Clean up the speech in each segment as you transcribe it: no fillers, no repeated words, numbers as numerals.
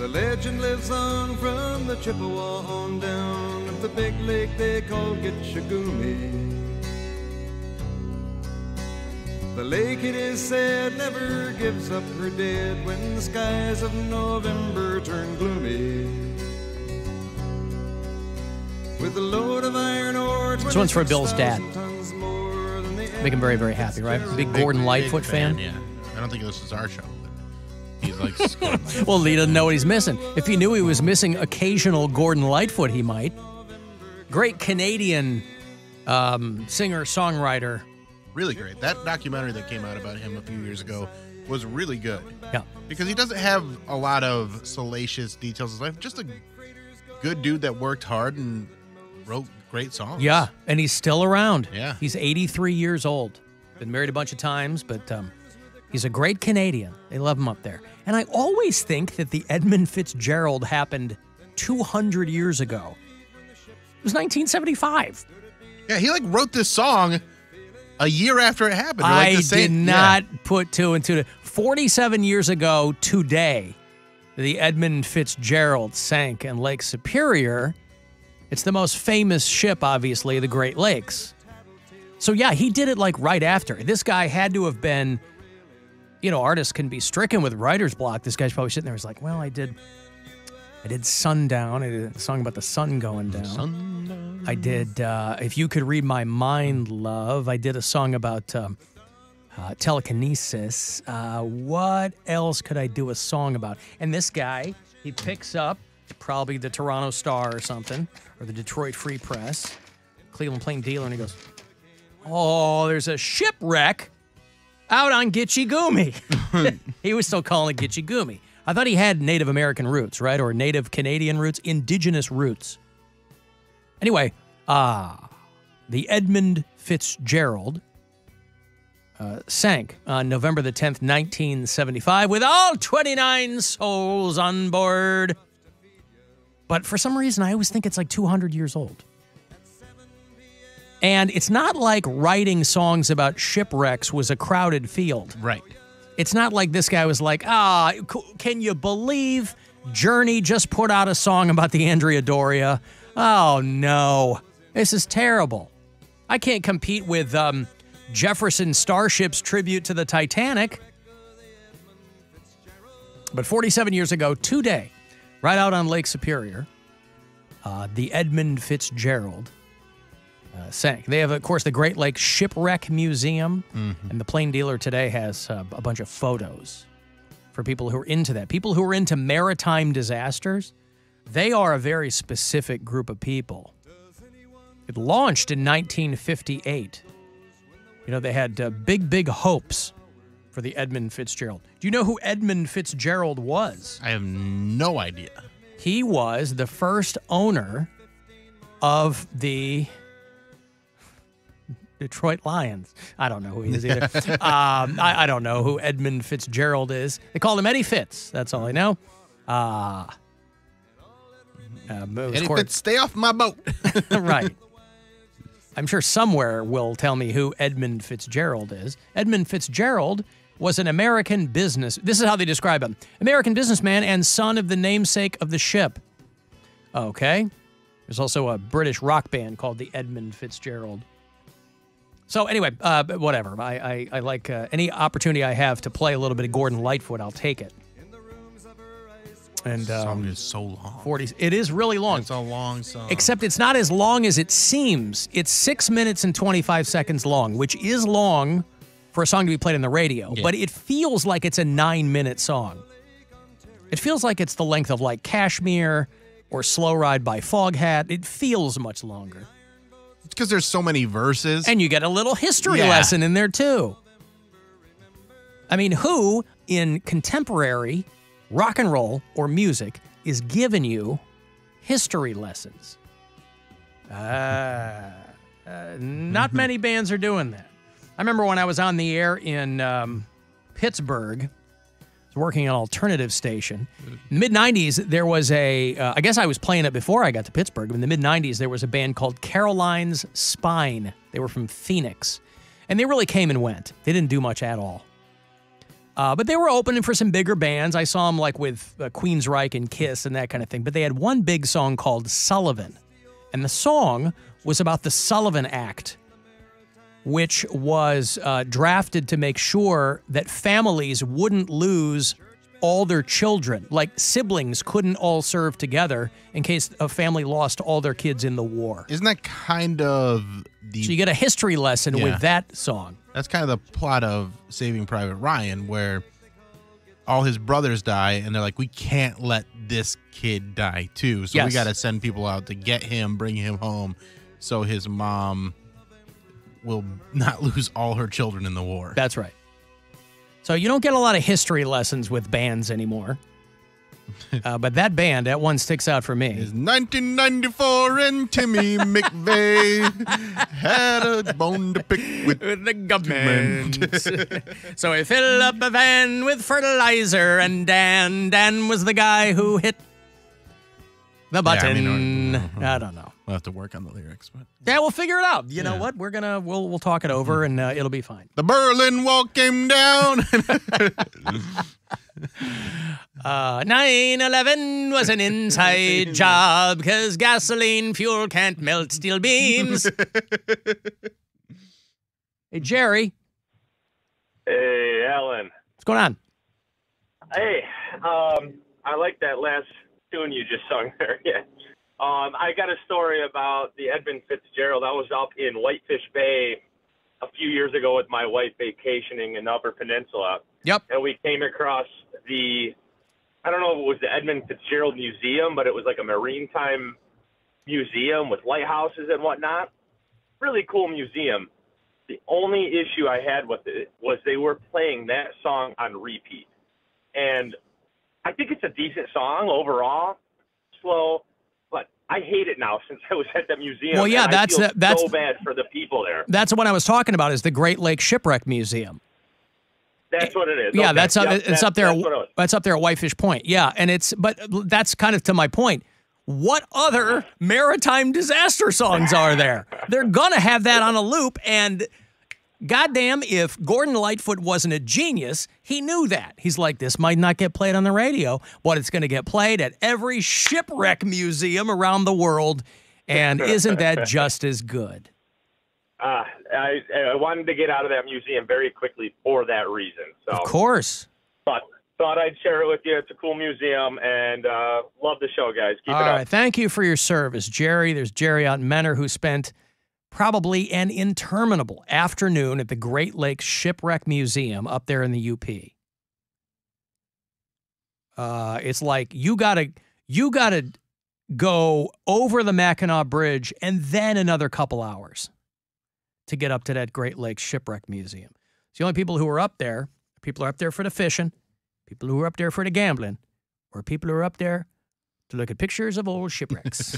The legend lives on from the Chippewa on down of the big lake they call Gitchagumi. The lake, it is said, never gives up her dead when the skies of November turn gloomy. With a load of iron ore, this one's for Bill's dad. Make him very, very happy, right? Big Gordon Lightfoot fan. Yeah, I don't think this is our show, but he likes Gordon Lightfoot. Well, he doesn't know what he's missing. If he knew he was missing occasional Gordon Lightfoot, he might. Great Canadian singer-songwriter. Really great. That documentary that came out about him a few years ago was really good. Yeah. Because he doesn't have a lot of salacious details of his life. Just a good dude that worked hard and wrote great songs. Yeah, and he's still around. Yeah. He's 83 years old. Been married a bunch of times, but he's a great Canadian. They love him up there. And I always think that the Edmund Fitzgerald happened 200 years ago. It was 1975. Yeah, he wrote this song a year after it happened. I did not put two and two. 47 years ago today, the Edmund Fitzgerald sank in Lake Superior. It's the most famous ship, obviously, the Great Lakes. So, yeah, he did it right after. This guy had to have been, artists can be stricken with writer's block. This guy's probably sitting there. He's like, well, I did Sundown. I did a song about the sun going down. Sundown. I did If You Could Read My Mind, Love. I did a song about telekinesis. What else could I do a song about? And this guy, he picks up probably the Toronto Star or something, or the Detroit Free Press, Cleveland Plain Dealer, and he goes, oh, there's a shipwreck out on Gitchagumi. He was still calling it Gitchagumi. I thought he had Native American roots, right? Or Native Canadian roots, indigenous roots. Anyway, the Edmund Fitzgerald sank on November the 10th, 1975, with all 29 souls on board. But for some reason, I always think it's 200 years old. And it's not like writing songs about shipwrecks was a crowded field. Right. It's not like this guy was like, can you believe Journey just put out a song about the Andrea Doria? Oh, no. This is terrible. I can't compete with Jefferson Starship's tribute to the Titanic. But 47 years ago today, right out on Lake Superior, the Edmund Fitzgerald sank. They have, of course, the Great Lakes Shipwreck Museum, and the Plain Dealer today has a bunch of photos for people who are into that. People who are into maritime disasters, they are a very specific group of people. It launched in 1958. They had big, big hopes for the Edmund Fitzgerald. Do you know who Edmund Fitzgerald was? I have no idea. He was the first owner of the Detroit Lions. I don't know who he is either. I don't know who Edmund Fitzgerald is. They called him Eddie Fitz. That's all I know. Eddie Fitz, stay off my boat. Right. I'm sure somewhere will tell me who Edmund Fitzgerald is. Edmund Fitzgerald was an American business. This is how they describe him. American businessman and son of the namesake of the ship. Okay. There's also a British rock band called the Edmund Fitzgerald. So anyway, whatever. I like any opportunity I have to play a little bit of Gordon Lightfoot, I'll take it. And the song is so long. 40s. It is really long. It's a long song. Except it's not as long as it seems. It's 6 minutes and 25 seconds long, which is long for a song to be played on the radio. Yeah. But it feels like it's a 9-minute song. It feels like it's the length of Kashmir or Slow Ride by Foghat. It feels much longer. It's because there's so many verses. And you get a little history lesson in there, too. I mean, who in contemporary rock and roll or music is giving you history lessons? Not many bands are doing that. I remember when I was on the air in Pittsburgh, I was working an alternative station. In the mid-'90s, there was I guess I was playing it before I got to Pittsburgh. In the mid-'90s, there was a band called Caroline's Spine. They were from Phoenix. And they really came and went. They didn't do much at all. But they were opening for some bigger bands. I saw them like with Queensryche and Kiss and that kind of thing. But they had one big song called Sullivan. And the song was about the Sullivan Act, which was drafted to make sure that families wouldn't lose all their children. Like siblings couldn't all serve together in case a family lost all their kids in the war. Isn't that kind of the... So you get a history lesson with that song. That's kind of the plot of Saving Private Ryan, where all his brothers die, and they're like, we can't let this kid die too. So we got to send people out to get him, bring him home, so his mom will not lose all her children in the war. That's right. So you don't get a lot of history lessons with bands anymore. But that band, that one sticks out for me. It's 1994 and Timmy McVeigh had a bone to pick with the government. So we fill up a van with fertilizer, and Dan was the guy who hit the button. I don't know. We'll have to work on the lyrics, but yeah, we'll figure it out. You know what? We'll talk it over, and it'll be fine. The Berlin Wall came down. 9/11 was an inside job because gasoline fuel can't melt steel beams. Hey, Jerry. Hey, Alan. What's going on? Hey, I like that last tune you just sung there. Yeah. I got a story about the Edmund Fitzgerald. I was up in Whitefish Bay a few years ago with my wife vacationing in the Upper Peninsula. Yep. And we came across I don't know if it was the Edmund Fitzgerald Museum, but it was like a maritime museum with lighthouses and whatnot. Really cool museum. The only issue I had with it was they were playing that song on repeat. And I think it's a decent song overall, slow, but I hate it now since I was at that museum. Well, yeah, that's so that's bad for the people there. That's what I was talking about, is the Great Lakes Shipwreck Museum. That's what it is. Yeah, okay. it's up there. That's up there at Whitefish Point. Yeah, but that's kind of to my point. What other maritime disaster songs are there? They're gonna have that on a loop, and goddamn, if Gordon Lightfoot wasn't a genius, he knew that. He's like, this might not get played on the radio, but it's gonna get played at every shipwreck museum around the world, and isn't that just as good? I wanted to get out of that museum very quickly for that reason. So, of course. But thought I'd share it with you. It's a cool museum, and love the show, guys. Keep it up. All right. Thank you for your service, Jerry. There's Jerry out in Menor, who spent probably an interminable afternoon at the Great Lakes Shipwreck Museum up there in the UP. It's like you gotta go over the Mackinac Bridge and then another couple hours to get up to that Great Lakes Shipwreck Museum. It's the only people who are up there. People are up there for the fishing, people who are up there for the gambling, or people who are up there to look at pictures of old shipwrecks.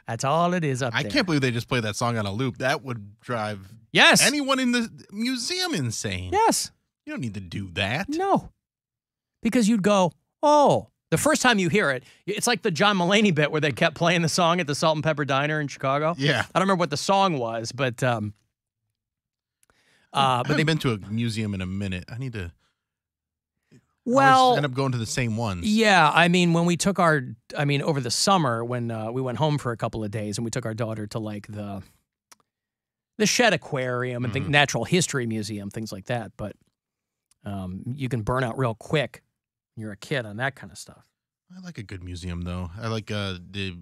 That's all it is up there. I can't believe they just played that song on a loop. That would drive anyone in the museum insane. Yes. You don't need to do that. No. Because you'd go, oh. The first time you hear it, it's like the John Mulaney bit where they kept playing the song at the Salt and Pepper Diner in Chicago. Yeah. I don't remember what the song was, but I haven't been to a museum in a minute. I need to. Well, I end up going to the same ones. Yeah, I mean, when we took over the summer when we went home for a couple of days and we took our daughter to like the Shed Aquarium and Natural History Museum, things like that. But you can burn out real quick when you're a kid on that kind of stuff. I like a good museum, though. I like the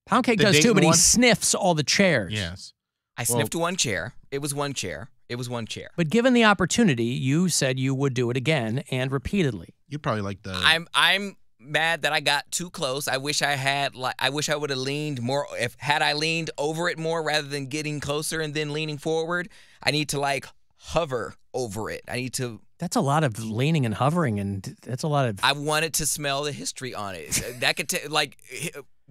Poundcake does too, but he sniffs all the chairs. Yes. I sniffed one chair. It was one chair. It was one chair. But given the opportunity, you said you would do it again and repeatedly. You'd probably like the. I'm mad that I got too close. I wish I had I wish I would have leaned more. Had I leaned over it more rather than getting closer and then leaning forward, I need to hover over it. I need to. That's a lot of leaning and hovering, and that's a lot of. I wanted to smell the history on it. That could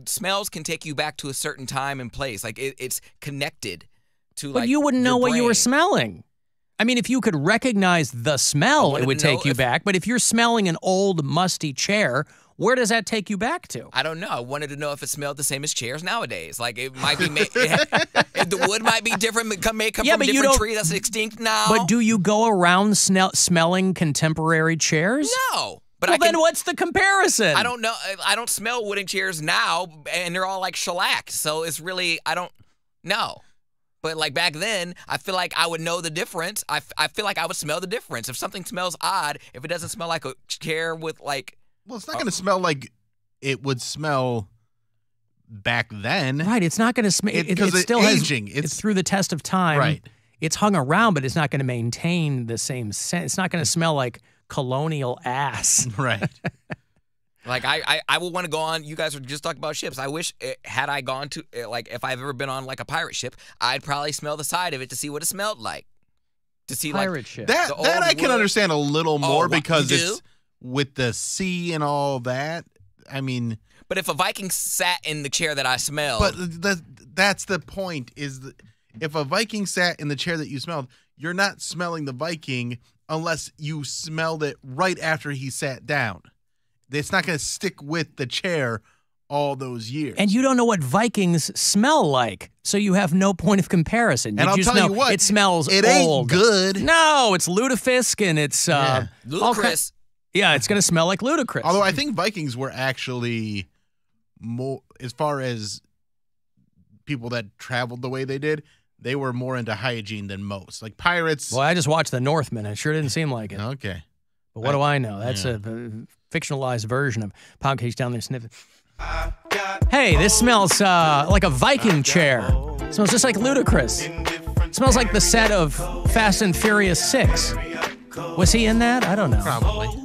smells can take you back to a certain time and place. It's connected to. But you wouldn't know what you were smelling. I mean, if you could recognize the smell, it would take you back. But if you're smelling an old, musty chair, Where does that take you back to? I don't know. I wanted to know if it smelled the same as chairs nowadays. Like it might be, the wood might be different. May come from a different tree that's extinct now. But do you go around smelling contemporary chairs? No. But well, then what's the comparison? I don't know. I don't smell wooden chairs now, and they're all like shellac. So it's really, I don't know. But like back then, I feel like I would know the difference. I feel like I would smell the difference. If something smells odd, if it doesn't smell like a chair with like... Well, it's not going to smell like it would smell back then. Right. It's not going to smell. Because it's still aging. It's through the test of time. Right. It's hung around, but it's not going to maintain the same scent. It's not going to smell like colonial ass. Right. Like, I would want to go on. You guys were just talking about ships. I wish, had I gone to, like, if I've ever been on, like, a pirate ship, I'd probably smell the side of it to see what it smelled like. To see, pirate ship. That I can understand a little more because it's with the sea and all that. I mean. But if a Viking sat in the chair that I smelled. But that's the point, is that if a Viking sat in the chair that you smelled, you're not smelling the Viking unless you smelled it right after he sat down. It's not going to stick with the chair all those years. And you don't know what Vikings smell like, so you have no point of comparison. And I'll tell you what, it smells it old. ain't good. No, it's lutefisk and it's ludicrous. Yeah, it's going to smell like ludicrous. Although I think Vikings were actually more, as far as people that traveled the way they did, they were more into hygiene than most. Like pirates. Well, I just watched The Northman. It sure didn't seem like it. Okay. But what do I know? That's a fictionalized version of Poundcake's down there sniffing. Hey, this smells like a Viking chair. It smells just like ludicrous. It smells like the set of Fast and Furious 6. Was he in that? I don't know.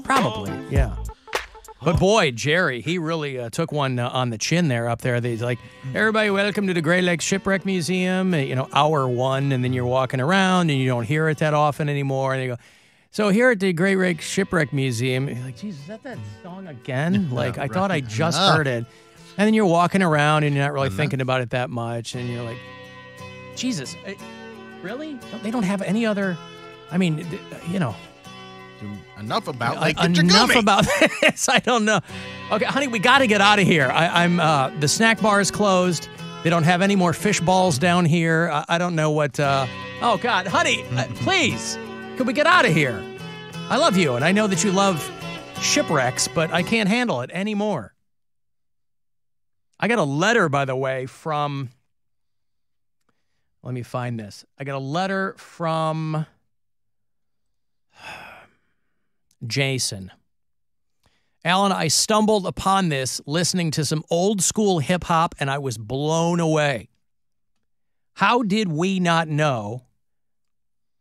Probably, yeah. But boy, Jerry, he really took one on the chin there up there. He's like, everybody welcome to the Great Lakes Shipwreck Museum, hour one, and then you're walking around and you don't hear it that often anymore. And you go, so here at the Great Lakes Shipwreck Museum, you're like, geez, is that song again? Like, I thought I just heard it. And then you're walking around and you're not really thinking about it that much. And you're like, Jesus, really? They don't have any other, Enough about enough about this. I don't know. Okay, honey, we got to get out of here. The snack bar is closed. They don't have any more fish balls down here. I don't know what. Oh God, honey, please, could we get out of here? I love you, and I know that you love shipwrecks, but I can't handle it anymore. I got a letter, by the way, from. Let me find this. I got a letter from Jason. Alan, I stumbled upon this listening to some old school hip hop and I was blown away. How did we not know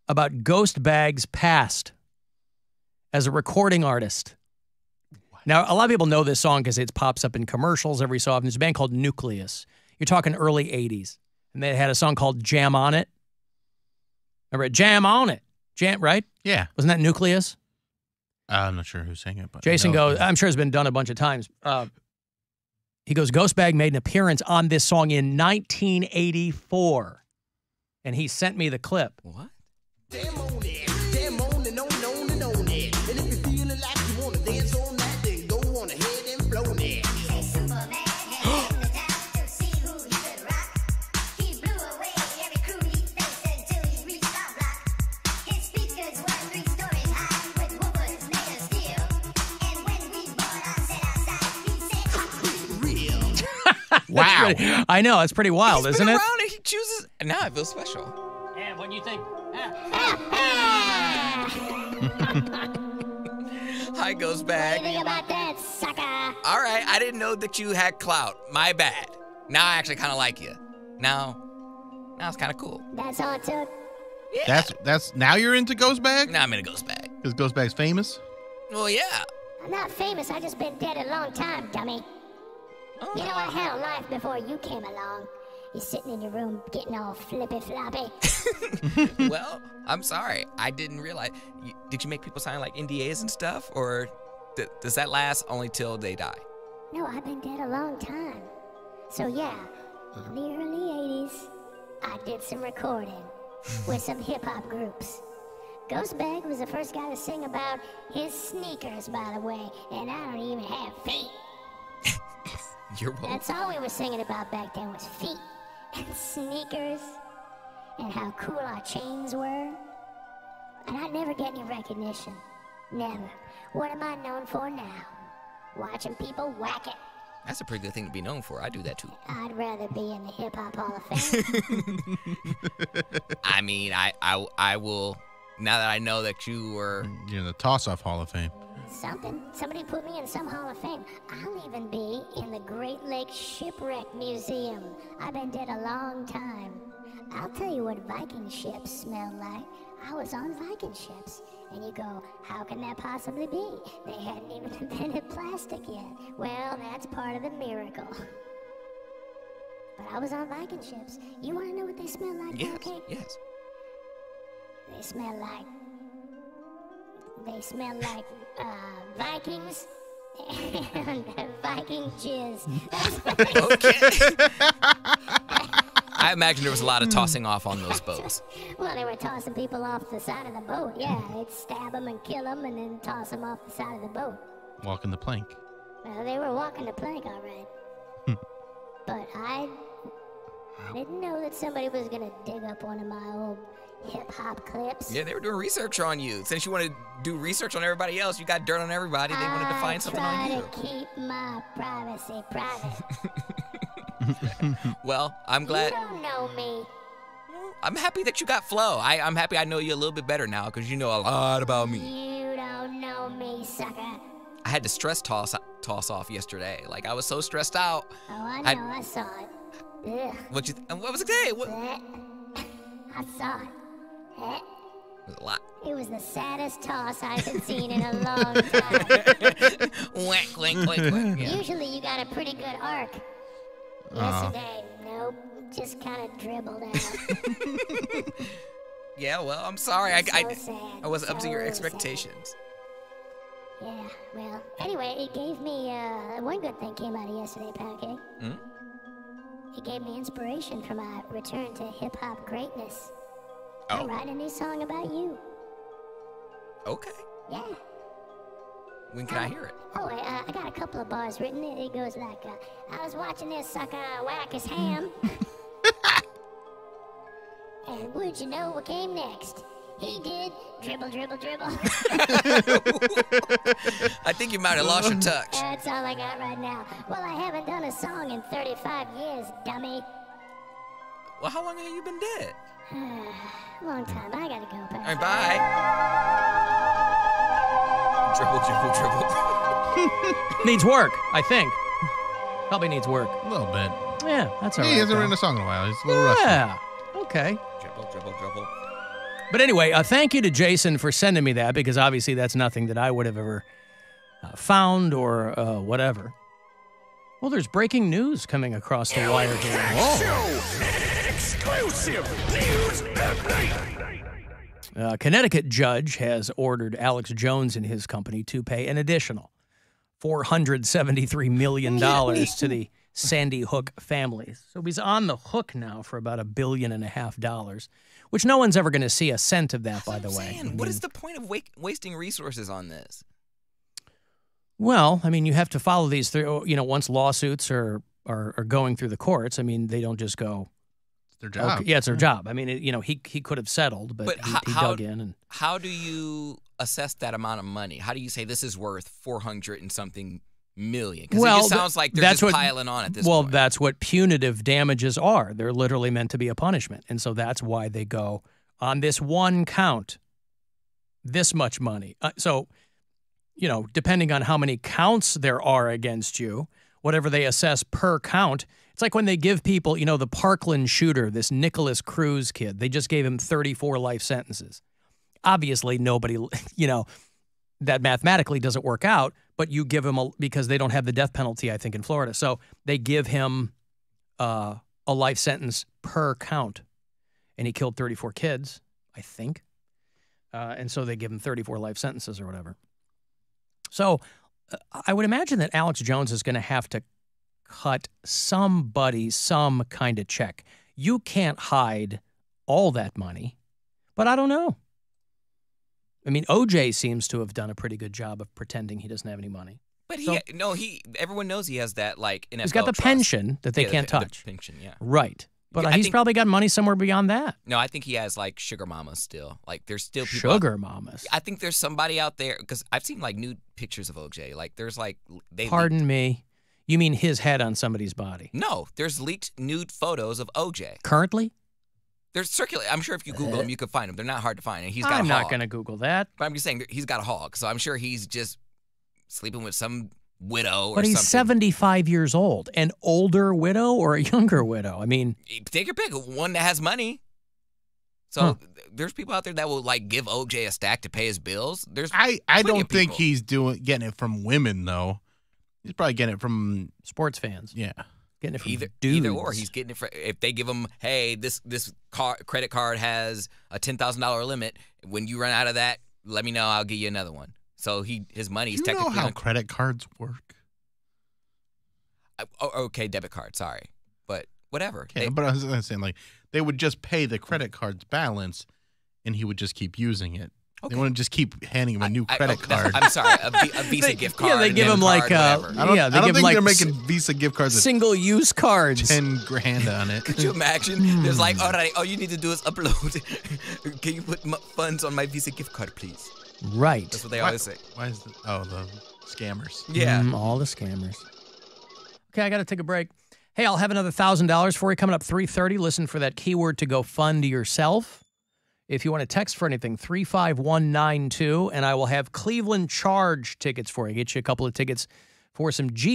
about Ghost Bag's past as a recording artist? Now, a lot of people know this song because it pops up in commercials every so often. There's a band called Nucleus. You're talking early 80s. And they had a song called Jam On It. Remember it? Jam On It. Jam, right? Yeah. Wasn't that Nucleus? I'm not sure who sang it, but Jason goes, I'm sure it's been done a bunch of times. He goes, Ghost Bag made an appearance on this song in 1984. And he sent me the clip. What? Damn on it, damn on and on and on it. And if you're feeling like you want to dance all night, then go on ahead and blow it. Wow. I know, it's pretty wild, isn't it? Around and he chooses. Now I feel special. And when you think, Hi, Ghost Bag. About that, sucker. All right, I didn't know that you had clout. My bad. Now I actually kind of like you. Now it's kind of cool. That's all it took. Yeah. That's now you're into Ghost Bag? Now I'm in a Ghost Bag. Because Ghost Bag's famous? Well, yeah. I'm not famous. I just been dead a long time, dummy. Oh. You know, I had a life before you came along. You're sitting in your room getting all flippy floppy. Well, I'm sorry. I didn't realize. Did you make people sign like NDAs and stuff? Or does that last only till they die? No, I've been dead a long time. So yeah, in the early 80s, I did some recording with some hip-hop groups. Ghost Bag was the first guy to sing about his sneakers, by the way, and I don't even have feet. Your boat. That's all we were singing about back then was feet and sneakers and how cool our chains were. And I never get any recognition. Never. What am I known for now? Watching people whack it. That's a pretty good thing to be known for. I do that too. I'd rather be in the Hip Hop Hall of Fame. I mean, I will. Now that I know that you were, You're in the Toss-Off Hall of Fame. Somebody put me in some Hall of Fame. I'll even be in the Great Lakes Shipwreck Museum. I've been dead a long time. I'll tell you what Viking ships smelled like. I was on Viking ships. And you go, how can that possibly be? They hadn't even invented plastic yet. Well, that's part of the miracle. But I was on Viking ships. You want to know what they smell like, yes, Poundcake? yes. They smell like Vikings and Viking jizz. Okay. I imagine there was a lot of tossing off on those boats. Well, they were tossing people off the side of the boat. Yeah, they'd stab them and kill them and then toss them off the side of the boat. Walking the plank. Well, they were walking the plank, all right. But I didn't know that somebody was going to dig up one of my old hip-hop clips. Yeah, they were doing research on you. Since you wanted to do research on everybody else, you got dirt on everybody. They wanted to find something on you. I try to keep my privacy private. Well, I'm glad. You don't know me. I'm happy that you got flow. I'm happy I know you a little bit better now because you know a lot about me. You don't know me, sucker. I had to stress toss off yesterday. Like, I was so stressed out. Oh, I know. I saw it. Ugh. What was it today? What? I saw it. It was a lot. It was the saddest toss I've seen in a long time. Whack, whack, whack, whack. Yeah. Usually you got a pretty good arc. Yesterday, nope, just kind of dribbled out. Yeah, well, I'm sorry. Sad. I wasn't up to your So expectations. sad. Yeah, well, anyway, it gave me, one good thing came out of yesterday, Poundcake. It gave me inspiration for my return to hip-hop greatness. Oh. I'm writing a new song about you. Okay. Yeah. When can I hear it? Oh, I got a couple of bars written. It goes like, I was watching this sucker whack his ham. And would you know what came next? He did dribble, dribble, dribble. I think you might have lost your touch. That's all I got right now. Well, I haven't done a song in 35 years, dummy. Well, how long have you been dead? Long time. I gotta go, All right, bye. Dribble, dribble, dribble. Needs work, I think. Probably needs work. A little bit. Yeah, that's all right. He hasn't though. written a song in a while. He's a little rusty. Yeah, okay. Dribble, dribble, dribble. But anyway, thank you to Jason for sending me that because obviously that's nothing that I would have ever found or whatever. Well, there's breaking news coming across the wire here. Whoa. Exclusive news update. A Connecticut judge has ordered Alex Jones and his company to pay an additional $473 million to the Sandy Hook family. So he's on the hook now for about $1.5 billion, which no one's ever going to see a cent of that, by the way. What is the point of wasting resources on this? Well, I mean, you have to follow these through. You know, once lawsuits are going through the courts, I mean, they don't just go. It's their job. Okay, yeah, it's their job. I mean, he could have settled, but he dug in. And how do you assess that amount of money? How do you say this is worth 400 and something million? Because it just sounds like they're just piling on at this point. Well, that's what punitive damages are. They're literally meant to be a punishment, and so that's why they go on this one count. This much money. So. You know, depending on how many counts there are against you, whatever they assess per count, it's like when they give people, you know, the Parkland shooter, this Nicholas Cruz kid, they just gave him 34 life sentences. Obviously, nobody, you know, that mathematically doesn't work out, but you give him because they don't have the death penalty, I think, in Florida. So they give him a life sentence per count. And he killed 34 kids, I think. And so they give him 34 life sentences or whatever. So I would imagine that Alex Jones is going to have to cut somebody some kind of check. You can't hide all that money, but I don't know. I mean, OJ seems to have done a pretty good job of pretending he doesn't have any money. But So- everyone knows he has that like NFL He's got the trust. pension that they can't the touch. pension, yeah. Right. But Yeah, I he's think- probably got money somewhere beyond that. No, I think he has like sugar mamas still. Like there's still people. Sugar mamas. I think there's somebody out there because I've seen like nude pictures of OJ. Like there's like they. Pardon me. You mean his head on somebody's body? No, there's leaked nude photos of OJ. Currently? There's circulate. I'm sure if you Google them, you can find them. They're not hard to find, and he's got I'm a not hog. going to Google that. But I'm just saying he's got a hog, so I'm sure he's just sleeping with some widow or But he's something. 75 years old. An older widow or a younger widow? I mean, Take your pick. One that has money. So there's people out there that will like give OJ a stack to pay his bills. There's I plenty don't of think people. he's getting it from women though. He's probably getting it from sports fans. yeah. Getting it from either dudes. or. He's getting it if they give him, hey, this credit card has a $10,000 limit. When you run out of that, let me know. I'll give you another one. So his money's You know technically how credit cards work? okay, debit card. Sorry, but whatever. Okay, but I was saying like they would just pay the credit card's balance, and he would just keep using it. Okay. They wouldn't just keep handing him a new credit card. I'm sorry, a Visa gift card. Yeah, they a give debit him like card, whatever. I don't, yeah, I they don't give him think like they're making Visa gift cards with single-use cards. 10 grand on it. Could you imagine? There's like, all right, all you need to do is upload. Can you put funds on my Visa gift card, please? Right. That's what they always say. Why is the scammers? Yeah. All the scammers. Okay, I got to take a break. Hey, I'll have another $1,000 for you coming up 3:30. Listen for that keyword to go fund yourself. If you want to text for anything, 35192, and I will have Cleveland Charge tickets for you. Get you a couple of tickets for some G